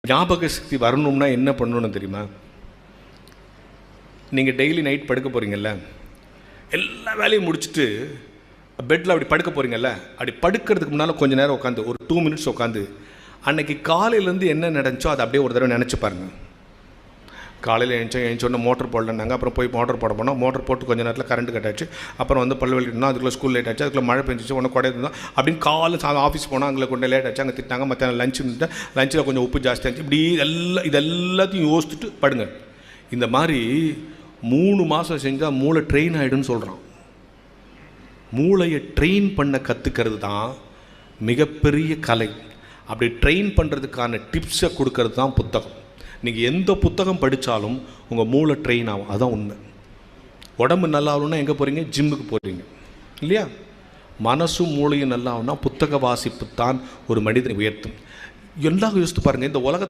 ஞாபக சக்தி வரணும்னா என்ன பண்ணணும்னு தெரியுமா? நீங்கள் டெய்லி நைட் படுக்க போகிறீங்கல்ல, எல்லா வேலையும் முடிச்சுட்டு பெட்டில் அப்படி படுக்க போகிறீங்கல்ல, அப்படி படுக்கிறதுக்கு முன்னால் கொஞ்சம் நேரம் உட்காந்து ஒரு 2 மினிட்ஸ் உட்காந்து அன்றைக்கி காலையிலேருந்து என்ன நடந்துச்சோ அதை அப்படியே ஒரு தடவை நினச்சி பாருங்கள். காலையில் எழுந்தோடனே மோட்டர் போடலன்னாங்க, அப்புறம் போய் மோட்டர் போட போனோம். மோட்டர் போட்டு கொஞ்சம் நேரத்தில் கரண்ட் கட் ஆச்சு. அப்புறம் வந்து பல் வலிக்கிட்டோம், அதுக்குள்ளே ஸ்கூல் லேட் ஆச்சு, அதுக்குள்ளே மழை பெஞ்சிச்சு, ஒன்று கொடை இருந்தோம் அப்படின்னு காலை ஆஃபீஸ் போனால் அங்கே கொஞ்சம் லேட் ஆச்சு, அங்கே திட்டாங்க. மத்தியானம் லஞ்ச் இருந்துட்டு லஞ்சில் கொஞ்சம் உப்பு ஜாஸ்தி ஆச்சு. இப்படி இதெல்லாத்தையும் யோசிச்சுட்டு படுங்க. இந்த மாதிரி 3 மாதம் செஞ்சால் மூளை ட்ரெயின் ஆகிடுன்னு சொல்கிறான். மூளையை ட்ரெயின் பண்ண கற்றுக்கிறது தான் மிகப்பெரிய கலை. அப்படி ட்ரெயின் பண்ணுறதுக்கான டிப்ஸை கொடுக்கறது தான் புத்தகம். நீங்கள் எந்த புத்தகம் படித்தாலும் உங்கள் மூளை ட்ரெயின் ஆகும், அதுதான் உண்மை. உடம்பு நல்லா ஆகணும்னா எங்கே போகிறீங்க? ஜிம்முக்கு போகிறீங்க இல்லையா? மனசும் மூளையும் நல்லா ஆகும்னா புத்தக வாசிப்பு தான் ஒரு மனிதனை உயர்த்தும். எல்லாம் யோசித்து பாருங்கள். இந்த உலக